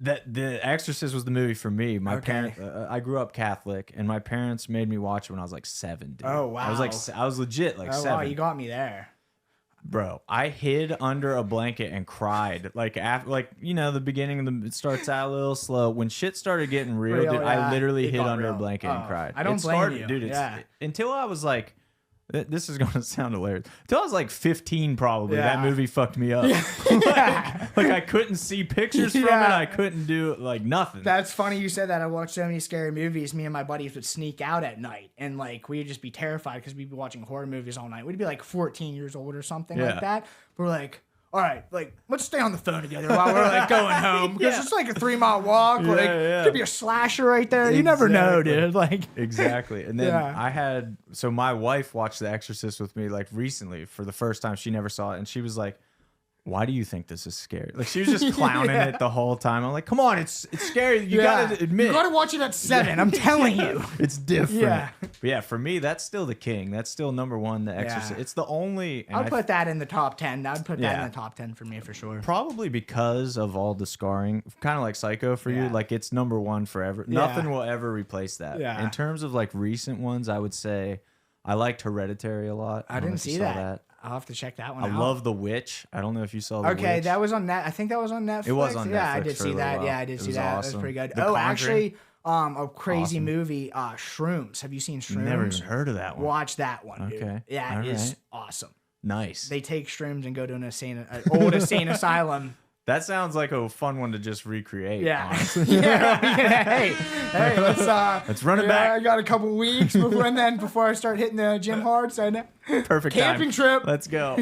The Exorcist was the movie for me. My parents, I grew up Catholic, and my parents made me watch it when I was like 7. Dude.
Oh, wow.
I was legit like 7.
Wow, you got me there.
Bro, I hid under a blanket and cried. Like after, the beginning it starts out a little slow. When shit started getting real, dude, I
yeah.
literally
It
hid
got
under a
real.
blanket and
Oh,
cried.
I don't
It
blame
started,
you.
dude.
Yeah.
Until I was like, this is gonna sound hilarious. Until I was like 15, probably that
Yeah.
movie fucked me up. like I couldn't see pictures from it.
Yeah.
I couldn't do like nothing.
That's funny you said that. I watched so many scary movies. Me and my buddies would sneak out at night and like we'd just be terrified because we'd be watching horror movies all night. We'd be like 14 years old or something
Yeah.
like that. We're like, all right, like let's stay on the phone together while we're like going home because it's like a 3-mile walk. Like
yeah.
could be a slasher right there. You never know,
Exactly.
dude. Like
Exactly. And then
Yeah.
so my wife watched The Exorcist with me like recently for the first time. She never saw it. And she was like, why do you think this is scary? Like she was just clowning
Yeah.
it the whole time. I'm like, come on, it's scary. You gotta admit
You gotta watch it at 7. I'm telling you.
it's different.
Yeah.
But yeah, for me, that's still the king. That's still number one, The Exorcist.
Yeah.
It's the only and
I'd put that in the top 10. I'd put that
Yeah.
in the top 10 for me for sure.
probably because of all the scarring, kind of like Psycho for you.
Yeah.
Like it's number one forever.
Yeah.
Nothing will ever replace that.
Yeah.
In terms of like recent ones, I would say I liked Hereditary a lot.
I
don't know
didn't
if you
see
saw
that. I'll have to check that one
I
out.
love The Witch. I don't know if you saw The
Okay,
Witch.
that was on net. I think that was on Netflix.
It was on
Yeah, I
Netflix
did
for a
see
little
that.
while.
Yeah, I did
It
see
was
that. That was
awesome.
pretty good.
The
Oh,
Conjuring.
actually, a crazy
Awesome.
movie, Shrooms. Have you seen Shrooms?
Never even heard of that one.
Watch that one, dude.
Okay.
Yeah,
All
it is
right.
awesome.
Nice.
They take shrooms and go to an old insane asylum.
That sounds like a fun one to just recreate.
Yeah.
honestly.
hey, let's
run it
yeah,
back.
I got a couple weeks before I start hitting the gym hard. So
Perfect
camping
time.
trip.
Let's go.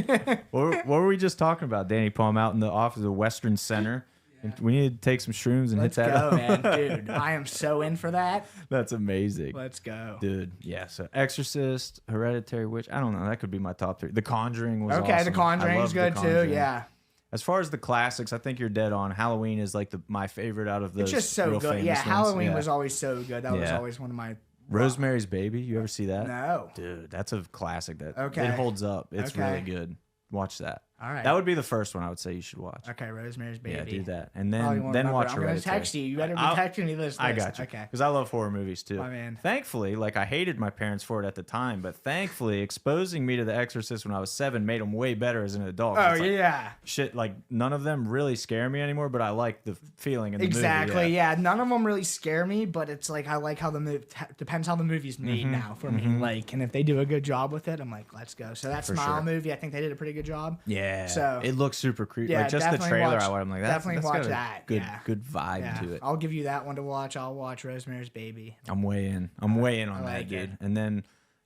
what were we just talking about, Danny Palm, out in the office of the Western Center? And we need to take some shrooms and
Let's
hit that
go,
up.
man, dude. I am so in for that.
That's amazing.
Let's go.
Dude, yeah. So Exorcist, Hereditary Witch. I don't know. That could be my top 3. The Conjuring was
Okay,
awesome.
The
I
Conjuring is
loved The
good too.
Conjuring.
Yeah.
As far as the classics, I think you're dead on. Halloween is like my favorite out of those.
It's just so
real
good.
famous
Yeah,
ones.
Halloween
Yeah.
was always so good. That was
Yeah.
always one of my.
Rosemary's Baby. You ever see that?
No.
Dude, that's a classic. That
Okay.
it holds up. It's
Okay.
really good. Watch that.
All right.
That would be the first one I would say you should watch.
Okay, Rosemary's Baby.
Yeah, do that, and
Probably
then
won't
then
remember.
watch
I'm gonna
Hereditary.
text you. You better be
I'll-
texting me this.
I got you.
Okay.
Because I love horror movies too.
My man.
Thankfully, like I hated my parents for it at the time, but thankfully, exposing me to The Exorcist when I was 7 made them way better as an adult.
Oh
It's like,
yeah.
shit, like none of them really scare me anymore, but I like the feeling in the
Exactly.
movie.
Yeah. None of them really scare me, but it's like I like how the movie depends how the movie's made now for me. Like, and if they do a good job with it, I'm like, let's go. So that
For
Smile
sure.
movie, I think they did a pretty good job.
Yeah.
So-
it looks super creepy.
Yeah,
Like just the
definitely
trailer,
watch-
I'm like, that's
definitely
got
watch
a
that,
Good,
yeah.
good vibe
Yeah.
to it.
I'll give you that one to watch. I'll watch Rosemary's Baby.
I'm way in. I'm way in on that,
like
dude.
it.
And then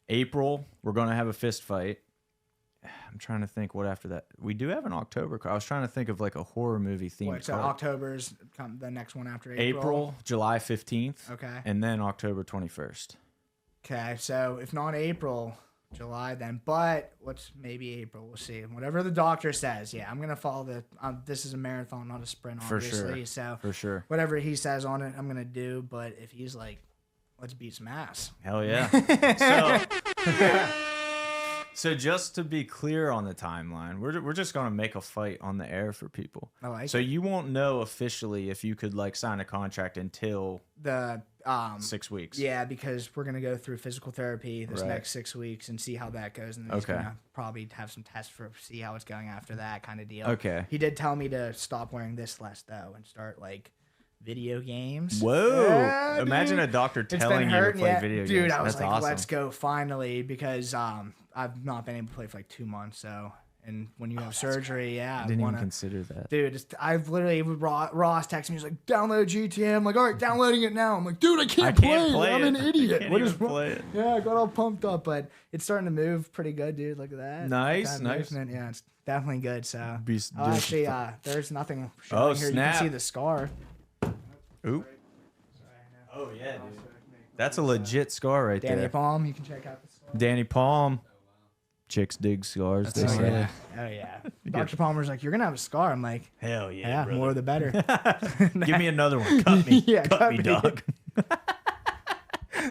April, we're gonna have a fist fight. I'm trying to think what after that. We do have an October. I was trying to think of like a horror movie themed
What, so
card.
October's the next one after
April, July 15th,
Okay.
and then October 21st.
Okay. So if not April, July then. But what's maybe April? We'll see. Whatever the doctor says. Yeah, I'm gonna follow the. This is a marathon, not a sprint,
For
obviously.
sure.
So
For sure.
whatever he says on it, I'm gonna do. But if he's like, let's beat some ass.
Hell yeah. So just to be clear on the timeline, we're just gonna make a fight on the air for people.
I like
So you won't know officially if you could like sign a contract until
the
6 weeks.
Yeah, because we're gonna go through physical therapy this
Right.
next 6 weeks and see how that goes, and then he's
Okay.
gonna probably have some tests for see how it's going after that kind of deal.
Okay.
He did tell me to stop wearing this less though and start like video games.
Whoa!
Yeah,
Imagine
dude.
a doctor
It's been
telling you to
hurting,
play
yeah.
video
Dude,
games.
I was
That's
like,
awesome.
let's go finally because I've not been able to play for like 2 months. So, and when you have surgery, yeah,
I
I
didn't
wanna,
even consider that.
Dude, I've literally Ross texted me. He's like, download GTA. I'm like, all right, downloading it now. I'm like, dude, I can't, play. I'm an idiot.
Can't
What
even
is wrong?
play it.
Yeah, I got all pumped up, but it's starting to move pretty good, dude. Look at that.
Nice,
That
nice.
movement, yeah, it's definitely good. So,
Be
oh,
doing
actually,
some
there's nothing
Oh,
showing here. You
snap.
can see the scar.
Oop. Oh yeah, dude. That's a legit scar right
Danny
there.
Palm, you can check out the scar.
Danny Palm. Chicks dig scars. They
That's
say.
right.
Oh yeah. Dr. Palmer's like, you're gonna have a scar. I'm like,
Hell yeah.
yeah,
brother.
more the better.
Give me another one. Cut me.
Yeah,
cut
cut
me,
me.
dog.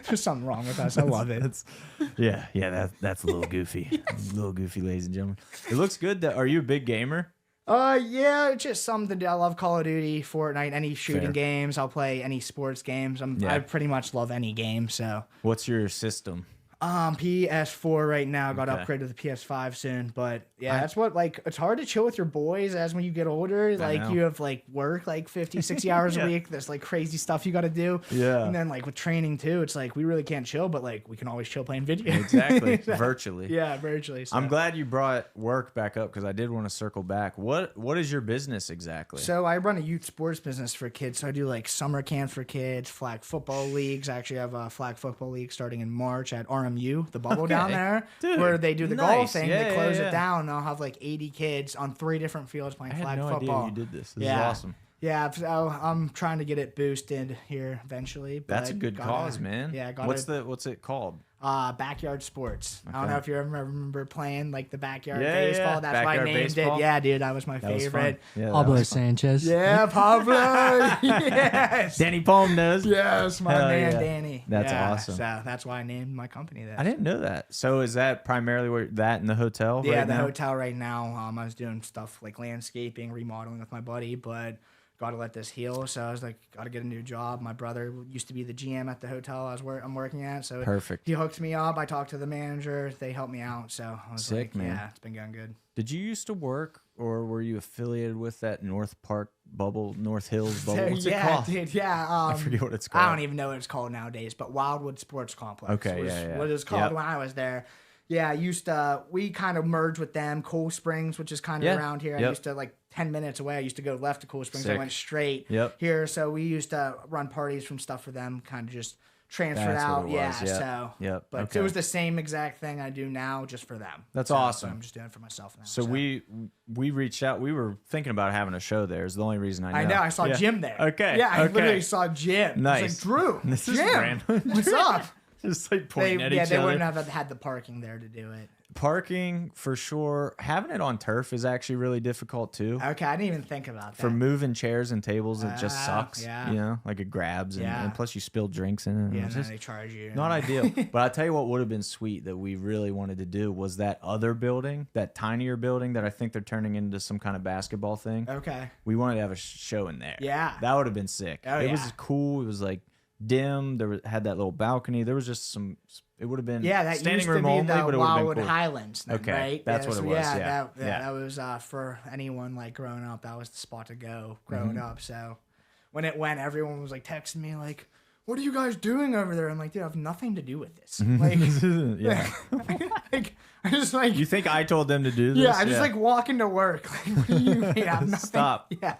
There's something wrong with us. I love it.
That's a little goofy. A little goofy, ladies and gentlemen. It looks good. Are you a big gamer?
Yeah, it's just something to do. I love Call of Duty, Fortnite, any shooting
Fair.
games. I'll play any sports games.
Yeah.
I pretty much love any game. So,
What's your system?
PS4 right now. Got
Okay.
upgraded to the PS5 soon. But yeah, that's what like. It's hard to chill with your boys as when you get older. Like
know.
you have like work like 50, 60 hours
Yeah.
a week. There's like crazy stuff you got to do.
Yeah.
And then like with training too, it's like we really can't chill, but like we can always chill playing video.
Exactly. Virtually.
Yeah, virtually. So.
I'm glad you brought work back up because I did want to circle back. What is your business exactly?
So I run a youth sports business for kids. So I do like summer camps for kids, flag football leagues. I actually have a flag football league starting in March at RMU, the bubble down there,
Dude,
where they do the
nice.
golf thing.
Yeah,
They close
yeah, yeah.
it down. And I'll have like 80 kids on 3 different fields playing
I had
flag
no
football.
idea you did this. This is
Yeah.
awesome.
Yeah, so I'm trying to get it boosted here eventually. But
That's a good
gotta-
cause, man.
Yeah, got
what's it called?
backyard sports. I don't
Okay.
know if you ever remember playing like the backyard
Yeah,
baseball.
yeah.
That's why I
Backyard
named
baseball?
it. Yeah, dude, that was my
That was fun.
favorite.
Yeah, that
Pablo
was fun.
Sanchez.
Yeah, Pablo. Yes.
Danny Palm knows.
Yes, my
Hell
man
yeah.
Danny.
That's
Yeah,
awesome.
So that's why I named my company that.
I didn't know that. So is that primarily where that in the hotel?
Yeah,
right
the
now?
hotel right now. I was doing stuff like landscaping, remodeling with my buddy, but got to let this heal. So I was like, got to get a new job. My brother used to be the GM at the hotel I'm working at. So
Perfect.
he hooked me up. I talked to the manager. They helped me out. So I was
Sick,
like,
man.
yeah, it's been going good.
Did you used to work or were you affiliated with that North Park bubble, North Hills bubble?
So,
What's
yeah,
it called?
dude, yeah.
I forget what it's called.
I don't even know what it's called nowadays, but Wildwood Sports Complex.
Okay,
was
yeah.
what it was called
Yep.
when I was there. Yeah, I used to. We kind of merged with them. Cool Springs, which is kind of
Yeah,
around here. I
yep.
used to like 10 minutes away. I used to go left to Cool Springs. I
Sick.
went straight
Yep.
here. So we used to run parties from stuff for them. Kind of just transferred
That's
out.
what it
Yeah.
was, yep,
So.
yep,
But
okay.
it was the same exact thing I do now, just for them.
That's
So
awesome.
I'm just doing it for myself now.
So we reached out. We were thinking about having a show there. Is the only reason I know.
I know. I saw
Yeah.
Jim there.
Okay.
Yeah, I
okay.
literally saw Jim. I
Nice.
was like, Drew.
This is
Jim,
random.
what's up?
Just like pointing at each
They
other.
wouldn't have had the parking there to do it.
Parking for sure. Having it on turf is actually really difficult too.
Okay, I didn't even think about that.
For moving chairs and tables, it just sucks.
Yeah.
You know, like it grabs and plus you spill drinks in it.
Yeah,
It's
and then
just
they charge you.
not ideal. But I tell you what would have been sweet that we really wanted to do was that other building, that tinier building that I think they're turning into some kind of basketball thing.
Okay.
We wanted to have a show in there.
Yeah.
That would have been sick.
Oh,
it was
yeah.
cool. It was like dim. Had that little balcony. There was just some. It would have been
Yeah, that
standing
used to
room
be
only,
the
but it would have
Wildwood
been cool.
Highlands. Then,
Okay,
right?
that's what it was, yeah.
That was for anyone like growing up. That was the spot to go growing up. So when it went, everyone was like texting me like, "What are you guys doing over there?" I'm like, "Dude, I have nothing to do with this." Like,
Yeah.
like I just like
You think I told them to do this?
yeah, I just like walk into work. Like, what do you mean? I have nothing.
Stop.
Yeah.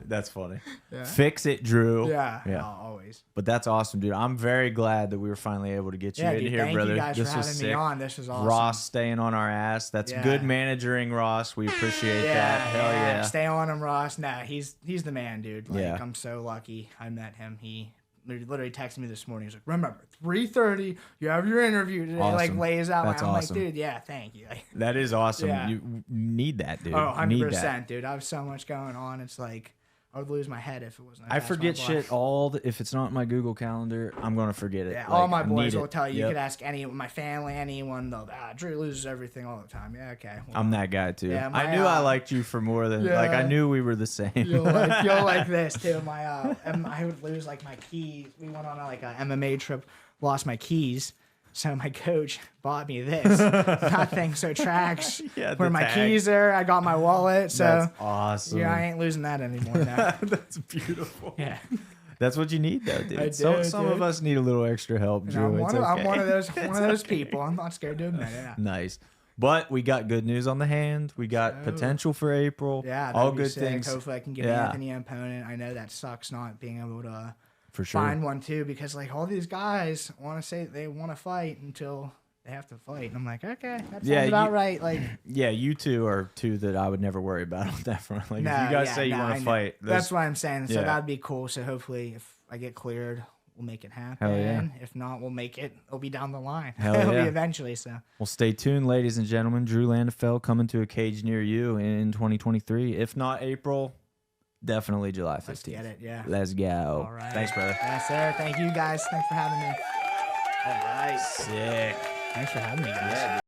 That's funny.
Yeah.
Fix it, Drew.
Yeah.
Yeah.
Always.
But that's awesome, dude. I'm very glad that we were finally able to get you
Yeah,
in
dude.
here,
Thank
brother.
you guys
This
for
was
having
sick.
me on. This was awesome.
Ross staying on our ass. That's
Yeah.
good managing, Ross. We appreciate that. Hell yeah.
Stay on him, Ross. Nah, he's the man, dude. Like,
Yeah.
I'm so lucky I met him. He literally texted me this morning. He's like, "Remember, 3:30, you have your interview today." Like,
Awesome.
lays out.
That's
I'm
awesome.
like, dude, yeah, thank you. Like,
That is awesome.
Yeah.
You need that, dude.
oh,
You need
100%,
that.
dude. I have so much going on. It's like, I would lose my head if it wasn't.
I forget shit if it's not in my Google Calendar, I'm going to forget it.
Yeah,
Like,
all my
I
boys
need
will
it.
tell you. You
Yep.
could ask my family, anyone. They'll, Drew loses everything all the time. Yeah, okay. Well,
I'm that guy too.
Yeah,
I
my,
knew I liked you for more than like I
yeah.
knew we were the same.
you'll like this too. My I would lose like my keys. We went on like a MMA trip, lost my keys. So my coach bought me this. Nothing. So tracks
Yeah,
where
the
my
tag.
keys are. I got my wallet. So
That's awesome.
yeah, I ain't losing that anymore now.
That's beautiful.
Yeah.
That's what you need though, dude.
I
some
do,
some of
dude.
us need a little extra help,
And
Drew.
I'm
It's
I'm
okay.
one of those
It's okay.
people. I'm not scared to admit it.
Nice. But we got good news on the hand. We got
So-
potential for April.
Yeah,
all
that'd be
good
sick.
things.
Hopefully, I can get
Yeah.
Anthony an opponent. I know that sucks not being able to
For sure.
find one too, because like all these guys want to say they want to fight until they have to fight, and I'm like, okay, that sounds about right. Like,
Yeah, you two are two that I would never worry about on that front. Like
no,
if you guys
yeah,
say you
no,
want
I
to
know.
fight,
That's what I'm saying. So
yeah.
that'd be cool. So hopefully, if I get cleared, we'll make it happen.
Hell yeah.
If not, we'll make it. It'll be down the line.
Hell
It'll
yeah.
be eventually. So
well, stay tuned, ladies and gentlemen. Drew Landefeld coming to a cage near you in 2023. If not April, definitely July 15th.
let's get it. Yeah.
Let's go.
All right.
Thanks, brother.
Yes, sir. Thank you guys. Thanks for having me. All right.
Sick.
Thanks for having me, guys.